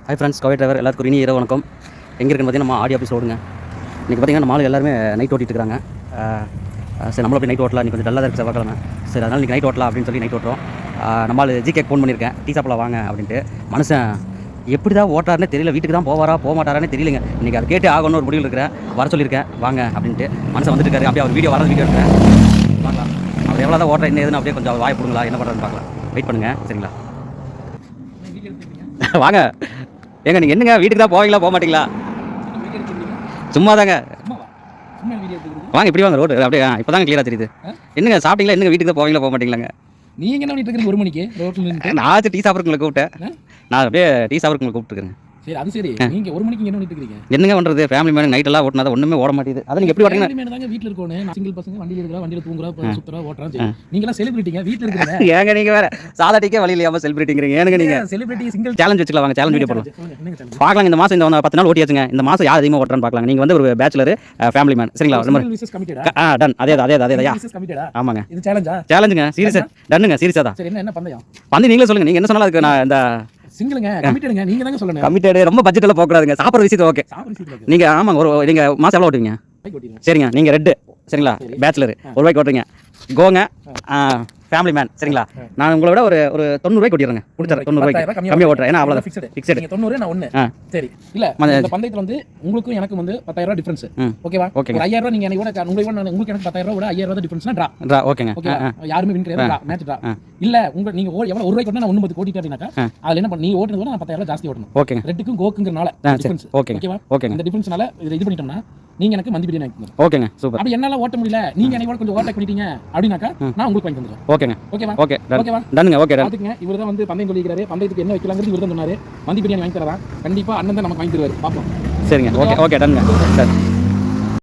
Hi friends, கவை driver எல்லாத்துக்கும் இனி இரவு வணக்கம். எங்கே இருக்குன்னு பார்த்தீங்கன்னா நம்ம ஆடி ஆஃபீஸ் ஓடுங்க. இன்றைக்கி பார்த்தீங்கன்னா நம்ம ஆள் எல்லாருமே நைட் ஓட்டிட்டு இருக்காங்க. சரி, நம்மளும் அப்படி நைட் ஓட்டலாம். இன்றைக்கி கொஞ்சம் டல்லாக இருக்குது செவ்வாய்க்கிழமை. சரி, அதனால் இன்றைக்கி நைட் ஓட்டலாம் அப்படின்னு சொல்லி நைட் ஓட்டுறோம். நம்மளால் ஜிகேக்கு ஃபோன் பண்ணியிருக்கேன், டீ சாப்பிடலாம் வாங்க அப்படின்ட்டு. மனுஷன் எப்படி தான் ஓட்டாருன்னு தெரியல, வீட்டுக்கு தான் போவாரா போக மாட்டாரானே தெரியலங்க. இன்றைக்கி அதை கேட்டு ஆகணும்னு ஒரு முடிவில் இருக்கிறேன். வர சொல்லியிருக்கேன் வாங்க அப்படின்ட்டு. மனுஷன் வந்துட்டு இருக்காரு. அப்படியே அவர் வீடியோ எடுக்கிறேன் பார்க்கலாம். அவர் எவ்வளோ தான் ஓட்டுற என்ன எதுன்னு அப்படியே கொஞ்சம் வாய் போடுங்களா, என்ன பண்ணுறதுன்னு பார்க்கலாம். வெயிட் பண்ணுங்கள் சரிங்களா. வாங்க. ஏங்க நீங்கள் என்னங்க வீட்டுக்கு தான் போவீங்களா போக மாட்டீங்களா? சும்மா தாங்க. வாங்க இப்படி வாங்க, ரோடு அப்படியே இப்போ தாங்க கிளியராக தெரியுது. என்னங்க சாப்பிட்டீங்களா? என்னங்க வீட்டுக்கு தான் போவீங்களா போக மாட்டீங்களாங்க? நீங்கள் என்ன பண்ணிட்டு இருக்கீங்க 1 மணிக்கு ரோட்டில்? நான் டீ சாப்பிட்றவங்களை கூப்பிட்டேன். நான் அப்படியே டீ சாப்பிட்றவங்களை கூப்பிட்டுருக்கேன். சரி, அது சரி. நீங்கள் 1 மணிக்கு என்ன பண்ணிட்டு இருக்கீங்க? என்னங்க பண்ணுறது, ஃபேமிலி மேன் நைட் எல்லாம் ஓட்டினா ஒன்றுமே ஓட மாட்டேது. அதை நீங்கள் எப்படி ஓட்டுறீங்க? ஃபேமிலி மேன் தாங்க வீட்டில் இருக்கணும். சிங்கிள் பசங்க வண்டியில் இருக்கிறா, வண்டியில் தூங்குறா, சுற்றுறா, ஓட்டுறா. சரி, நீங்களாம் செலிபிரிட்டிங்க வீட்டில் இருக்கிறீங்க. ஏங்க நீங்கள் வேறு சாதா டீக்கே வழி இல்லாமல் செலிபிரிட்டிங்கிறீங்க. ஏனுங்க நீங்கள் செலிபிரிட்டி சிங்கிள் சேலஞ்ச் வச்சுக்கலாம். வாங்க சேலஞ்ச் வீடியோ போடலாம் பார்க்கலாம். இந்த மாதம் இந்த 10 நாள் ஓட்டியாச்சுங்க. இந்த மாதம் யார் அதிகமாக ஓட்டுறான்னு பார்க்கலாம். நீங்கள் வந்து ஒரு பேச்சுலர் ஃபேமிலி மேன் சரிங்களா? டன் அதே ஆமாங்க. இது சேலஞ்சா? சேலஞ்சுங்க, சீரியஸா டன்னுங்க, சீரியஸா தான். சரி, என்ன பந்தயம்? வந்து நீங்களே சொல்லுங்கள். நீங்கள் என்ன சொன்னாலும் அதுக்கு நான் இந்த சிங்கிளுங்க கமிட்டடுங்க, நீங்கள் தாங்க சொல்லணும். கமிட்டடு ரொம்ப பட்ஜெட் எல்லாம் போகக்கூடாதுங்க. சாப்பிட்ற விஷயத்து ஓகே. நீங்கள் ஆமாங்க. ஒரு நீங்கள் மாதம் எவ்வளோ ஓட்டுவீங்க? சரிங்க, நீங்கள் ரெட்டு சரிங்களா, பேச்சுலர் 1 ரூபாய்க்கு ஓட்டுறீங்க. கோங்க ஃபேமிலி மேன் சரிங்களா. நான் உங்களை விட ஒரு 90 ரூபாய்க்கு ஓட்டிடுறேங்க. கொடுத்துறேன் 90 ரூபாய்க்கு கம்மியாக ஓட்டுறேன். ஏன்னா அவ்வளோ ஃபிக்ஸடு 90 நான் 1. சரி, இல்ல இந்த பந்தயத்தில் வந்து உங்களுக்கும் எனக்கும் வந்து 10,000 ரூபாய் டிஃபரன்ஸ். ஓகேவா? ஒரு 5,000 ரூபாய் நீங்கள் எனக்கு உங்களுக்கு எனக்கு 10,000 ரூபாய் 5,000 ரூபாய் டிஃபரன்ஸ்னா ட்ரா. ஓகேங்க. யாருமே வின் கிடையாது, மேட்ச் ட்ரா. இல்ல உங்க நீங்க எவ்வளவு 1 ரூபாய்க்கு ஓட்டினா நான் 1 ஓட்டிட்டு அப்படினாக்கா அதுல என்ன நீ ஓட்டுறது விட நான் 10,000 ரூபாய் ஜாஸ்தி ஓட்டணும். ஓகேங்க. ரெட்டுக்கும் கோக்குங்கறனால டிஃபரன்ஸ். ஓகேவா? இந்த டிஃபரன்ஸ்னால இது பண்ணிட்டோம்னா நீங்க எனக்கு மந்தி பிரியாணி வாங்கி. ஓகேங்க, சூப்பர். அப்படி என்னால ஓட்ட முடியல, நீங்க என்னையோட கொஞ்சம் ஓவர்டேக் பண்ணிட்டீங்க அப்படினாக்கா நான் உங்களுக்கு வாங்கி தந்துறேன். ஓகேங்க. ஓகேவா? ஓகேவா? டன்னுங்க. Okay done. அதுக்கு இவர்தான் வந்து பந்தயம் சொல்லிக்கிறாரு. பந்தயத்துக்கு என்ன வைக்கலாம்ங்கிறது இவர்தான் சொன்னாரு. மந்தி பிரியாணி வாங்கி தரதா கண்டிப்பா அண்ணன் தான் நமக்கு வாங்கி தருவாரு. பாப்போம். சரிங்க. ஓகே டன்னுங்க சார்.